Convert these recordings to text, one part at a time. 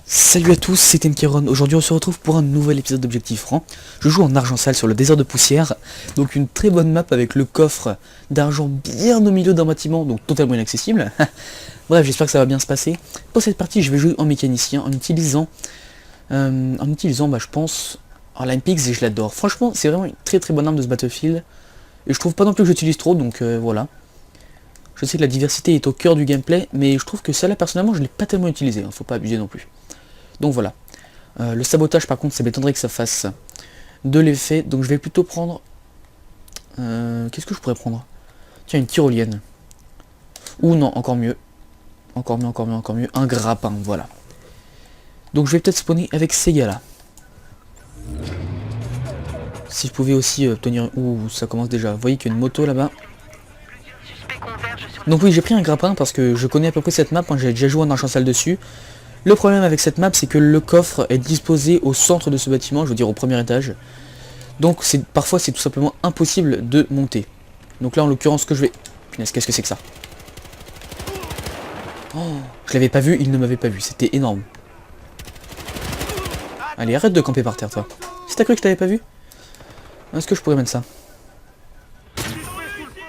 Salut à tous, c'est Tenkeron. Aujourd'hui on se retrouve pour un nouvel épisode d'Objectif Franc. Je joue en argent sale sur le désert de poussière, donc une très bonne map avec le coffre d'argent bien au milieu d'un bâtiment, donc totalement inaccessible. Bref, j'espère que ça va bien se passer. Pour cette partie, je vais jouer en mécanicien en utilisant, je pense, l'Impix, et je l'adore. Franchement, c'est vraiment une très bonne arme de ce Battlefield, et je trouve pas non plus que j'utilise trop, donc voilà. Je sais que la diversité est au cœur du gameplay, mais je trouve que celle-là personnellement je l'ai pas tellement utilisée, faut pas abuser non plus. Donc voilà. Le sabotage par contre ça m'étonnerait que ça fasse de l'effet. Donc je vais plutôt prendre... Qu'est-ce que je pourrais prendre? Tiens, une tyrolienne. Ou non, encore mieux. Encore mieux. Un grappin, voilà. Donc je vais peut-être spawner avec ces gars-là. Si je pouvais aussi obtenir... Ouh, ça commence déjà. Vous voyez qu'il y a une moto là-bas. Donc oui, j'ai pris un grappin parce que je connais à peu près cette map. J'ai déjà joué en argent sale dessus. Le problème avec cette map, c'est que le coffre est disposé au centre de ce bâtiment, je veux dire au premier étage. Donc parfois c'est tout simplement impossible de monter. Donc là en l'occurrence que je vais... Punaise, qu'est-ce que c'est que ça? Oh, je l'avais pas vu, il ne m'avait pas vu, c'était énorme. Allez, arrête de camper par terre toi. Si t'as cru que je t'avais pas vu? Est-ce que je pourrais mettre ça?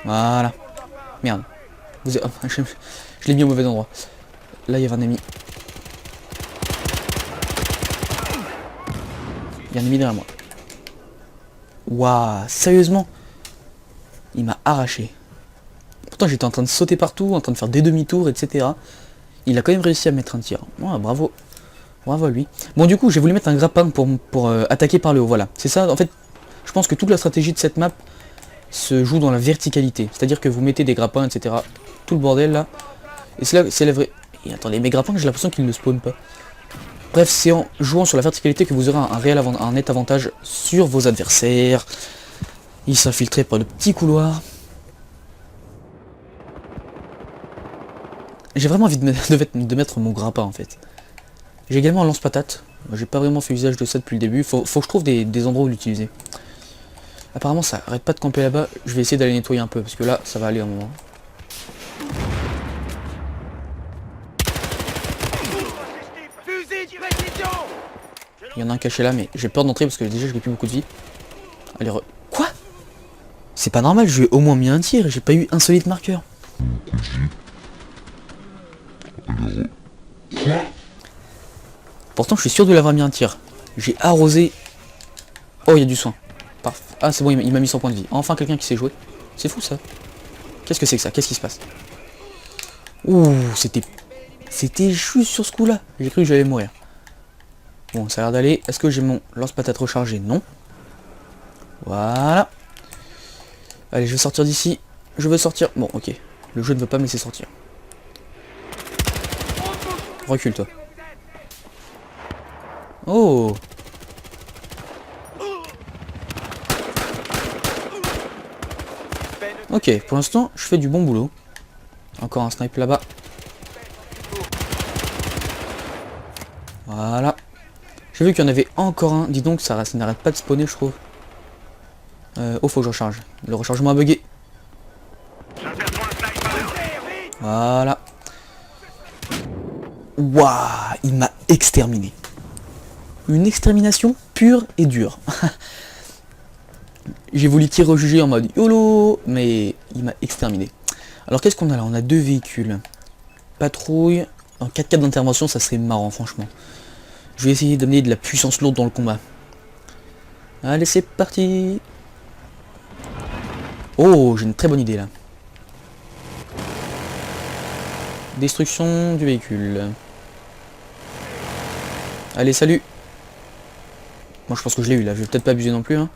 Voilà. Merde. Je l'ai mis au mauvais endroit. Là il y avait un ami. Il y a un ennemi derrière moi. Waouh, sérieusement? Il m'a arraché. Pourtant j'étais en train de sauter partout, en train de faire des demi-tours, etc. Il a quand même réussi à mettre un tir. Ouais, bravo. Bravo à lui. Bon du coup j'ai voulu mettre un grappin pour attaquer par le haut, voilà. C'est ça, en fait, je pense que toute la stratégie de cette map se joue dans la verticalité. C'est-à-dire que vous mettez des grappins, etc. Tout le bordel là. Et c'est la vraie... Et attendez, mes grappins j'ai l'impression qu'ils ne spawnent pas. Bref, c'est en jouant sur la verticalité que vous aurez un net avantage sur vos adversaires. Ils s'infiltraient par le petit couloir. J'ai vraiment envie de mettre mon grappin en fait. J'ai également un lance-patate. J'ai pas vraiment fait usage de ça depuis le début. Faut que je trouve des endroits où l'utiliser. Apparemment ça arrête pas de camper là-bas. Je vais essayer d'aller nettoyer un peu parce que là ça va aller un moment. Il y en a un caché là, mais j'ai peur d'entrer parce que déjà je n'ai plus beaucoup de vie. Allez, Quoi? C'est pas normal, je lui ai au moins mis un tir et j'ai pas eu un solide marqueur. Pourtant je suis sûr de l'avoir mis un tir. J'ai arrosé. Oh, il y a du soin. Parfait. Ah c'est bon, il m'a mis 100 points de vie. Enfin quelqu'un qui sait jouer. C'est fou ça. Qu'est-ce que c'est que ça? Qu'est-ce qui se passe? Ouh, c'était juste sur ce coup là. J'ai cru que j'allais mourir. Bon, ça a l'air d'aller. Est-ce que j'ai mon lance-patate rechargé? Non. Voilà. Allez, je vais sortir d'ici. Je veux sortir. Bon, ok. Le jeu ne veut pas me laisser sortir. Recule, toi. Oh! Ok, pour l'instant, je fais du bon boulot. Encore un snipe là-bas. Voilà. J'ai vu qu'il y en avait encore un. Dis donc, ça n'arrête pas de spawner, je trouve. Oh, faut que je recharge. Le rechargement a bugué. Voilà. Waouh, il m'a exterminé. Une extermination pure et dure. J'ai voulu tirer au jugé en mode YOLO, mais il m'a exterminé. Alors qu'est-ce qu'on a là? On a deux véhicules. Patrouille. En 4x4 d'intervention, ça serait marrant, franchement. Je vais essayer d'amener de la puissance lourde dans le combat. Allez, c'est parti. Oh, j'ai une très bonne idée là. Destruction du véhicule. Allez, salut. Moi, je pense que je l'ai eu là. Je vais peut-être pas abuser non plus. Hein.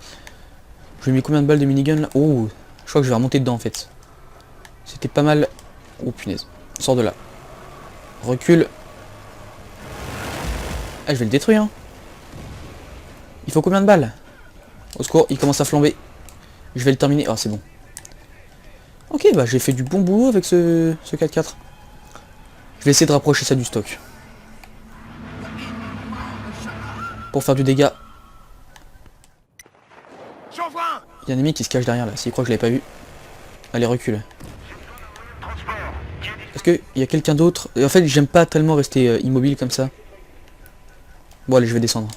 Je lui ai mis combien de balles de minigun là? Oh, je crois que je vais remonter dedans en fait. C'était pas mal. Oh punaise. Sors de là. Recule. Ah, je vais le détruire. Hein. Il faut combien de balles? Au secours, il commence à flamber. Je vais le terminer. Oh, c'est bon. Ok, bah j'ai fait du bon boulot avec ce 4x4. Je vais essayer de rapprocher ça du stock. Pour faire du dégât. Il y a un ennemi qui se cache derrière là, s'il croit que je l'avais pas vu. Allez, recule. Est-ce qu'il y a quelqu'un d'autre? En fait, j'aime pas tellement rester immobile comme ça. Bon allez, je vais descendre.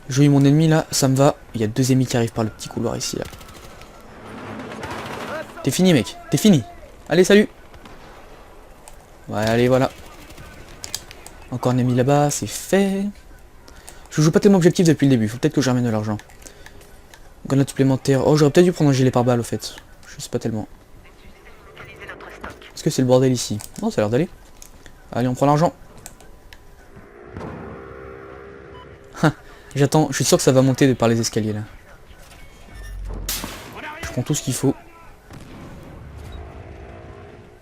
J'ai eu mon ennemi là, ça me va. Il y a 2 ennemis qui arrivent par le petit couloir ici là. T'es fini mec, t'es fini. Allez, salut. Ouais, allez, voilà. Encore un ennemi là-bas, c'est fait. Je joue pas tellement objectif depuis le début, faut peut-être que je ramène de l'argent. Grenade supplémentaire. Oh, j'aurais peut-être dû prendre un gilet pare-balles au fait. Je sais pas tellement. Est-ce que c'est le bordel ici? Non, ça a l'air d'aller. Allez, on prend l'argent. J'attends, je suis sûr que ça va monter par les escaliers là. Je prends tout ce qu'il faut.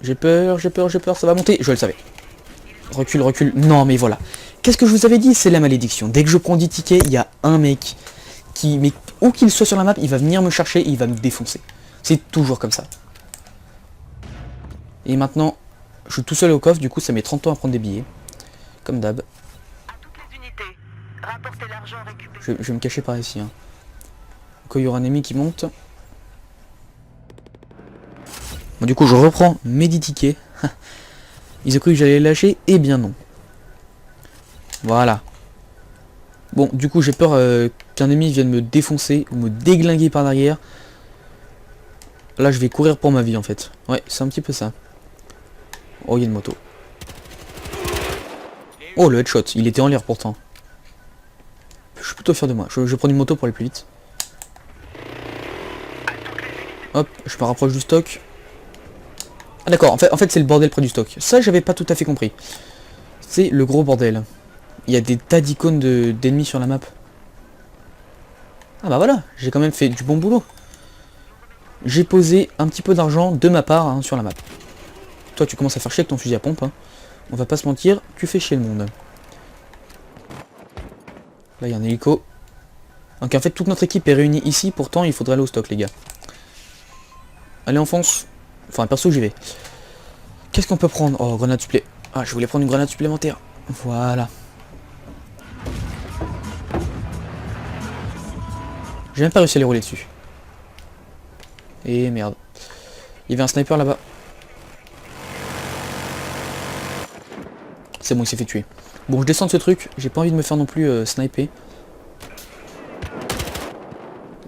J'ai peur, ça va monter. Je le savais. Recule, recule. Non, mais voilà. Qu'est-ce que je vous avais dit? C'est la malédiction. Dès que je prends 10 tickets, il y a un mec qui... Mais où qu'il soit sur la map, il va venir me chercher et il va me défoncer. C'est toujours comme ça. Et maintenant, je suis tout seul au coffre, du coup ça met 30 ans à prendre des billets. Comme d'hab. Je vais me cacher par ici. Hein. Quand il y aura un ennemi qui monte. Bon, du coup je reprends mes 10 tickets. Ils ont cru que j'allais les lâcher, et bien non. Voilà. Bon, du coup j'ai peur qu'un ennemi vienne me défoncer ou me déglinguer par derrière. Là je vais courir pour ma vie en fait. Ouais, c'est un petit peu ça. Oh, il y a une moto. Oh, le headshot, il était en l'air pourtant. Je suis plutôt fier de moi. Je prends une moto pour aller plus vite. Hop, je me rapproche du stock. Ah d'accord, en fait c'est le bordel près du stock. Ça j'avais pas tout à fait compris. C'est le gros bordel. Il y a des tas d'icônes d'ennemis sur la map. Ah bah voilà, j'ai quand même fait du bon boulot. J'ai posé un petit peu d'argent de ma part hein, sur la map. Toi tu commences à faire chier avec ton fusil à pompe. Hein. On va pas se mentir, tu fais chier le monde. Là il y a un hélico. Donc en fait toute notre équipe est réunie ici, pourtant il faudrait aller au stock les gars. Allez on fonce. Enfin perso j'y vais. Qu'est-ce qu'on peut prendre? Oh grenade supplé. Ah je voulais prendre une grenade supplémentaire. Voilà. J'ai même pas réussi à les rouler dessus. Et merde. Il y avait un sniper là-bas. C'est bon, il s'est fait tuer. Bon, je descends de ce truc. J'ai pas envie de me faire non plus sniper.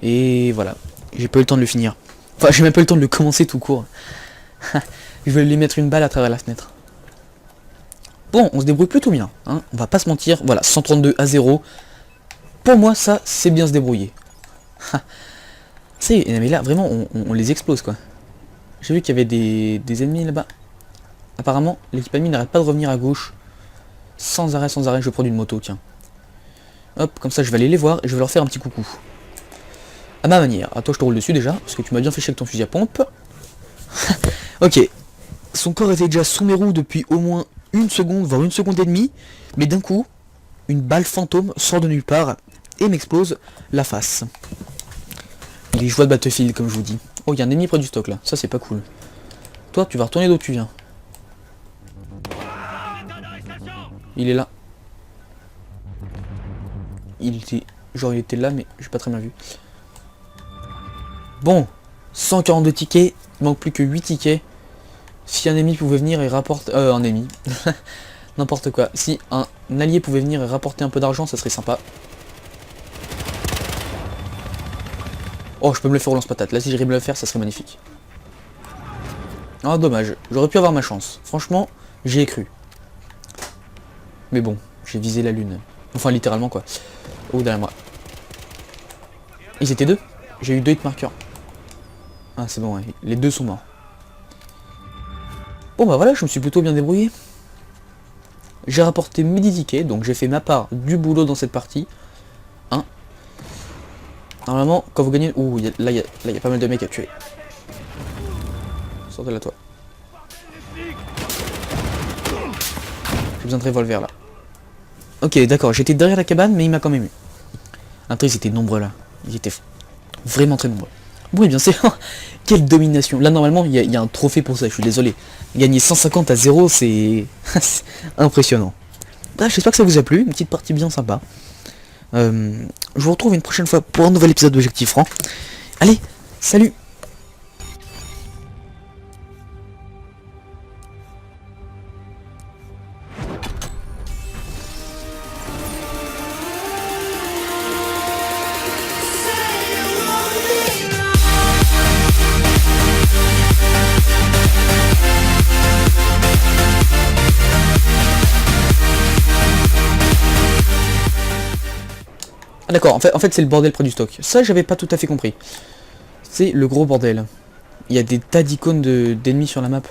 Et voilà. J'ai pas eu le temps de le finir. Enfin, j'ai même pas eu le temps de le commencer tout court. Je vais lui mettre une balle à travers la fenêtre. Bon, on se débrouille plutôt bien. Hein. On va pas se mentir. Voilà, 132 à 0. Pour moi, ça, c'est bien se débrouiller. C'est, mais là, vraiment, on les explose, quoi. J'ai vu qu'il y avait des ennemis là-bas. Apparemment, l'équipe ennemie n'arrête pas de revenir à gauche. Sans arrêt, sans arrêt. Je vais prendre une moto, tiens. Hop, comme ça, je vais aller les voir et je vais leur faire un petit coucou. À ma manière. À toi, je te roule dessus déjà, parce que tu m'as bien fait chier avec ton fusil à pompe. Ok. Son corps était déjà sous mes roues depuis au moins une seconde, voire une seconde et demie. Mais d'un coup, une balle fantôme sort de nulle part et m'explose la face. Les joies de Battlefield, comme je vous dis. Oh, il y a un ennemi près du stock là. Ça, c'est pas cool. Toi, tu vas retourner d'où tu viens. Il est là. Il était... Genre, il était là, mais j'ai pas très bien vu. Bon. 142 tickets. Il manque plus que 8 tickets. Si un ennemi pouvait venir et rapporter... un ennemi. N'importe quoi. Si un allié pouvait venir et rapporter un peu d'argent, ça serait sympa. Oh, je peux me le faire au lance-patate. Là, si j'arrive à le faire, ça serait magnifique. Ah, dommage. J'aurais pu avoir ma chance. Franchement, j'y ai cru. Mais bon, j'ai visé la lune. Enfin, littéralement, quoi. Oh, derrière moi. Ils étaient deux. J'ai eu 2 hit marqueurs. Ah, c'est bon, ouais. Les 2 sont morts. Bon, bah voilà, je me suis plutôt bien débrouillé. J'ai rapporté mes 10 tickets, donc j'ai fait ma part du boulot dans cette partie. Hein. Normalement, quand vous gagnez... Ouh, là, il y a pas mal de mecs à tuer. Sortez là, toi. J'ai besoin de revolver, là. Ok, d'accord, j'étais derrière la cabane, mais il m'a quand même eu. Après, ils étaient nombreux, là. Ils étaient vraiment très nombreux. Bon, et bien, c'est... Quelle domination. Là, normalement, il y a un trophée pour ça, je suis désolé. Gagner 150 à 0, c'est... impressionnant. Bah, j'espère que ça vous a plu, une petite partie bien sympa. Je vous retrouve une prochaine fois pour un nouvel épisode d'Objectif Franc. Allez, salut! Ah d'accord, en fait c'est le bordel près du stock. Ça j'avais pas tout à fait compris. C'est le gros bordel. Il y a des tas d'icônes d'ennemis sur la map.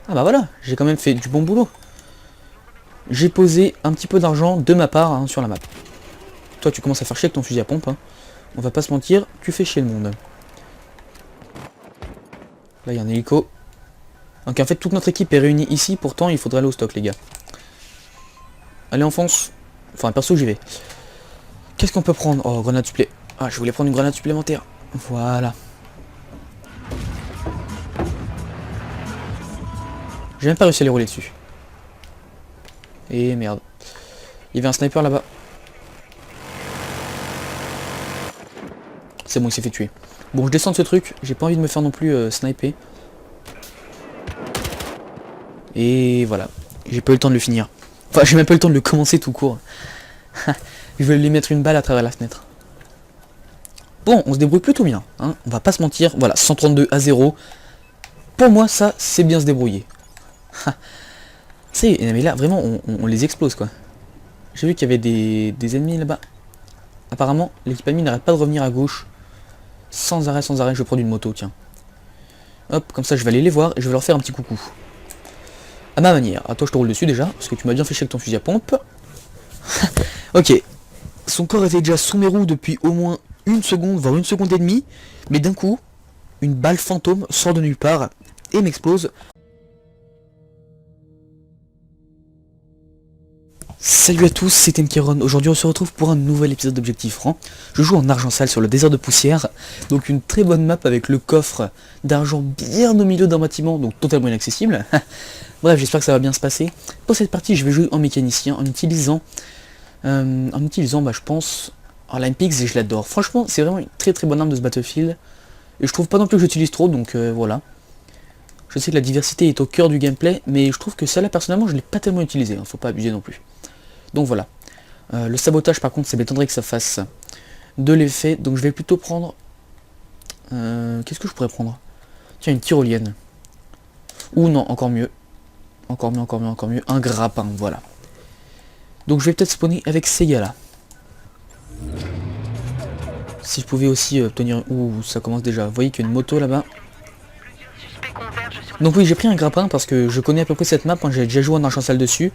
Ah bah voilà, j'ai quand même fait du bon boulot. J'ai posé un petit peu d'argent de ma part hein, sur la map. Toi tu commences à faire chier avec ton fusil à pompe. Hein. On va pas se mentir, tu fais chier le monde. Là il y a un hélico. Donc en fait toute notre équipe est réunie ici, pourtant il faudrait aller au stock les gars. Allez on fonce. Enfin perso j'y vais. Qu'est-ce qu'on peut prendre? Oh grenade supplé. Ah je voulais prendre une grenade supplémentaire. Voilà. J'ai même pas réussi à les rouler dessus. Et merde. Il y avait un sniper là-bas. C'est bon, il s'est fait tuer. Bon, je descends de ce truc. J'ai pas envie de me faire non plus sniper. Et voilà. J'ai pas eu le temps de le finir. Enfin, j'ai même pas eu le temps de le commencer tout court. Je vais lui mettre une balle à travers la fenêtre. Bon, on se débrouille plutôt bien. Hein. On va pas se mentir. Voilà, 132 à 0. Pour moi, ça, c'est bien se débrouiller. C'est, mais là, vraiment, on les explose, quoi. J'ai vu qu'il y avait des ennemis là-bas. Apparemment, l'équipe ennemie n'arrête pas de revenir à gauche. Sans arrêt, sans arrêt. Je vais prendre une moto, tiens. Hop, comme ça, je vais aller les voir et je vais leur faire un petit coucou. À ma manière. À toi, je te roule dessus déjà, parce que tu m'as bien fait chier avec ton fusil à pompe. Ok. Son corps était déjà sous mes roues depuis au moins une seconde, voire une seconde et demie. Mais d'un coup, une balle fantôme sort de nulle part et m'explose. Salut à tous, c'est Mkeron. Aujourd'hui on se retrouve pour un nouvel épisode d'Objectif Franc. Je joue en argent sale sur le désert de poussière. Donc une très bonne map avec le coffre d'argent bien au milieu d'un bâtiment, donc totalement inaccessible. Bref, j'espère que ça va bien se passer. Pour cette partie, je vais jouer en mécanicien en utilisant je pense, l'Impix et je l'adore. Franchement, c'est vraiment une très très bonne arme de ce Battlefield. Et je trouve pas non plus que j'utilise trop, donc voilà. Je sais que la diversité est au cœur du gameplay, mais je trouve que celle-là personnellement je l'ai pas tellement utilisée, hein, faut pas abuser non plus. Donc voilà. Le sabotage par contre ça m'étonnerait que ça fasse de l'effet, donc je vais plutôt prendre... Qu'est-ce que je pourrais prendre? Tiens, une tyrolienne. Ou non, encore mieux. Encore mieux, un grappin, voilà. Donc je vais peut-être spawner avec ces gars-là. Si je pouvais aussi obtenir... Ouh, ça commence déjà. Vous voyez qu'il y a une moto là-bas. Donc oui, j'ai pris un grappin parce que je connais à peu près cette map, hein, j'ai déjà joué en argent sale dessus.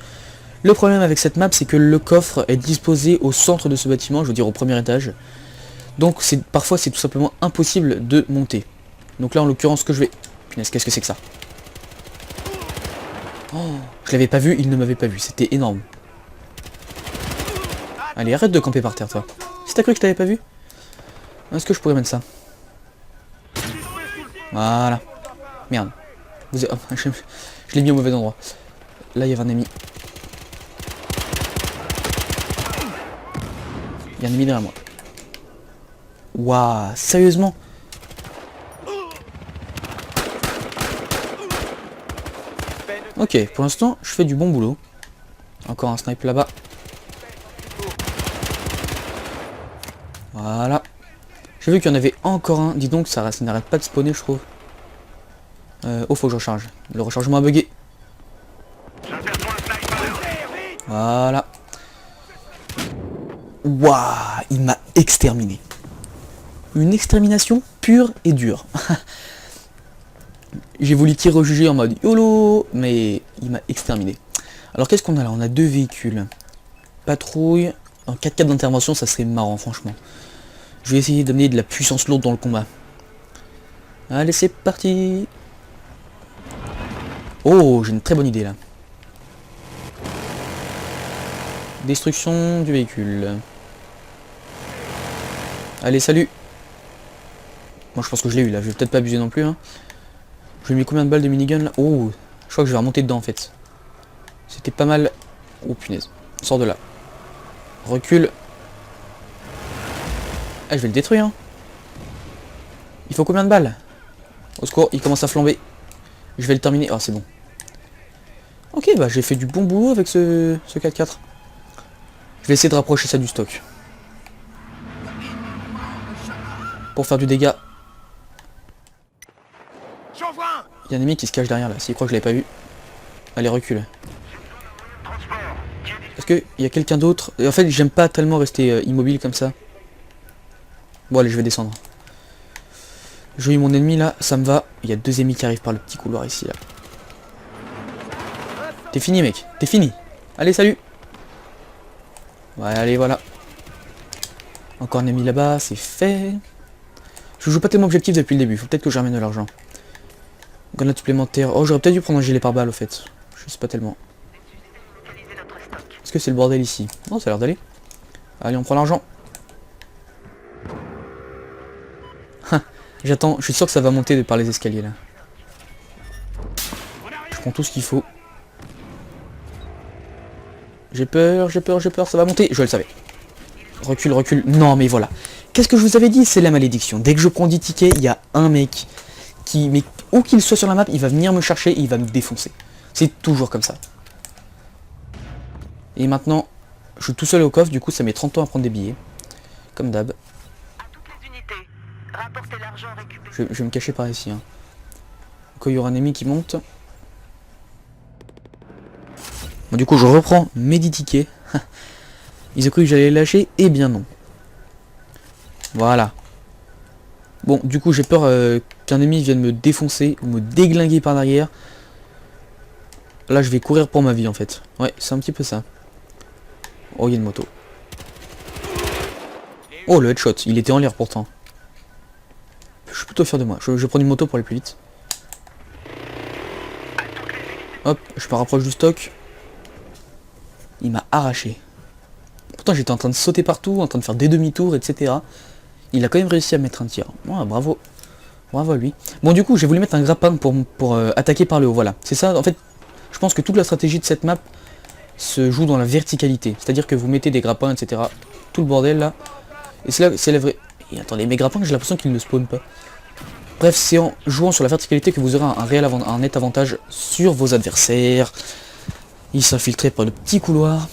Le problème avec cette map, c'est que le coffre est disposé au centre de ce bâtiment, je veux dire au premier étage. Donc parfois c'est tout simplement impossible de monter. Donc là en l'occurrence ce que je vais... Punaise, qu'est-ce que c'est que ça? Oh, je l'avais pas vu, il ne m'avait pas vu, c'était énorme. Allez, arrête de camper par terre toi. Si t'as cru que je t'avais pas vu? Est-ce que je pourrais mettre ça? Voilà. Merde. Je l'ai mis au mauvais endroit. Là il y avait un ami. Il y a un ennemi derrière moi. Waouh, sérieusement? Ok, pour l'instant, je fais du bon boulot. Encore un snipe là-bas. Voilà. J'ai vu qu'il y en avait encore un. Dis donc, ça n'arrête pas de spawner, je trouve. Oh, faut que je recharge. Le rechargement a bugué. Voilà. Waouh, il m'a exterminé. Une extermination pure et dure. J'ai voulu tirer au jugé en mode YOLO, mais il m'a exterminé. Alors qu'est-ce qu'on a là? On a deux véhicules. Patrouille. En 4x4 d'intervention, ça serait marrant, franchement. Je vais essayer d'amener de la puissance lourde dans le combat. Allez, c'est parti. Oh, j'ai une très bonne idée là. Destruction du véhicule. Allez, salut. Moi, je pense que je l'ai eu là. Je vais peut-être pas abuser non plus. Hein. Je lui ai mis combien de balles de minigun là? Oh, je crois que je vais remonter dedans en fait. C'était pas mal. Oh punaise. Sors de là. Recule. Ah, je vais le détruire. Hein. Il faut combien de balles? Au secours, il commence à flamber. Je vais le terminer. Oh, c'est bon. Ok, bah j'ai fait du bon boulot avec ce 4x4. Je vais essayer de rapprocher ça du stock. Pour faire du dégât. Il y a un ennemi qui se cache derrière là, s'il croit que je l'avais pas vu. Allez, recule. Est-ce qu'il y a quelqu'un d'autre? En fait, j'aime pas tellement rester immobile comme ça. Bon, allez, je vais descendre. J'ai eu mon ennemi là, ça me va. Il y a 2 ennemis qui arrivent par le petit couloir ici là. T'es fini mec, t'es fini. Allez, salut. Ouais, allez, voilà. Encore un ennemi là-bas, c'est fait. Je joue pas tellement objectif depuis le début, faut peut-être que je ramène de l'argent. Grenade supplémentaire. Oh, j'aurais peut-être dû prendre un gilet pare-balles au fait. Je sais pas tellement. Est-ce que c'est le bordel ici? Non, ça a l'air d'aller. Allez, on prend l'argent. J'attends, je suis sûr que ça va monter par les escaliers là. Je prends tout ce qu'il faut. J'ai peur, ça va monter. Je le savais. Recule, recule. Non mais voilà. Qu'est-ce que je vous avais dit? C'est la malédiction. Dès que je prends 10 tickets, il y a un mec qui, mais où qu'il soit sur la map, il va venir me chercher et il va me défoncer. C'est toujours comme ça. Et maintenant, je suis tout seul au coffre, du coup ça met 30 ans à prendre des billets. Comme d'hab. Je vais me cacher par ici. Hein. Quand il y aura un ennemi qui monte. Bon, du coup je reprends mes 10 tickets. Ils ont cru que j'allais les lâcher, et bien non. Voilà. Bon, du coup j'ai peur qu'un ennemi vienne me défoncer ou me déglinguer par derrière. Là je vais courir pour ma vie en fait. Ouais, c'est un petit peu ça. Oh, il y a une moto. Oh, le headshot, il était en l'air pourtant. Je suis plutôt fier de moi. Je prends une moto pour aller plus vite. Hop, je me rapproche du stock. Il m'a arraché. Pourtant j'étais en train de sauter partout, en train de faire des demi-tours, etc. Il a quand même réussi à mettre un tir. Ouais, bravo. Bravo à lui. Bon, du coup j'ai voulu mettre un grappin pour attaquer par le haut. Voilà. C'est ça, en fait, je pense que toute la stratégie de cette map se joue dans la verticalité. C'est-à-dire que vous mettez des grappins, etc. Tout le bordel là. Et c'est là, c'est la vraie... Et attendez, mes grappins, j'ai l'impression qu'ils ne spawnent pas. Bref, c'est en jouant sur la verticalité que vous aurez un net avantage sur vos adversaires. Il s'infiltrait par le petit couloir.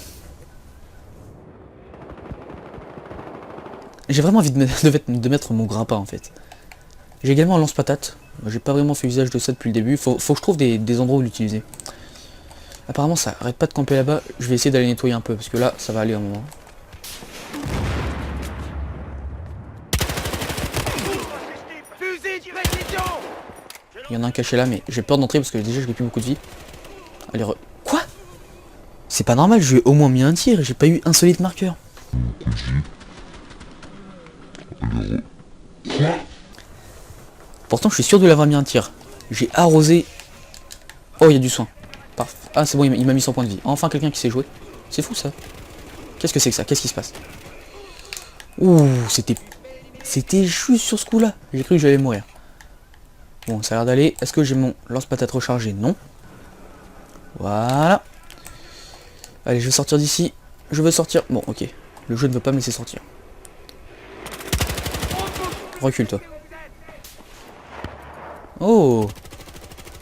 J'ai vraiment envie de mettre mon grappin en fait. J'ai également un lance-patate. J'ai pas vraiment fait usage de ça depuis le début. Faut que je trouve des endroits où l'utiliser. Apparemment ça arrête pas de camper là-bas. Je vais essayer d'aller nettoyer un peu parce que là ça va aller un moment. Il y en a un caché là, mais j'ai peur d'entrer parce que déjà je n'ai plus beaucoup de vie. Allez, Quoi? C'est pas normal, je lui ai au moins mis un tir et j'ai pas eu un solide marqueur. Pourtant je suis sûr de l'avoir mis un tir. J'ai arrosé. Oh, il y a du soin. Parfait. Ah c'est bon, il m'a mis 100 points de vie. Enfin quelqu'un qui sait jouer. C'est fou ça. Qu'est-ce que c'est que ça? Qu'est-ce qui se passe? Ouh, c'était juste sur ce coup là. J'ai cru que j'allais mourir. Bon, ça a l'air d'aller. Est-ce que j'ai mon lance-patate rechargé? Non. Voilà. Allez, je vais sortir d'ici. Je veux sortir. Bon, ok. Le jeu ne veut pas me laisser sortir. Recule, toi. Oh,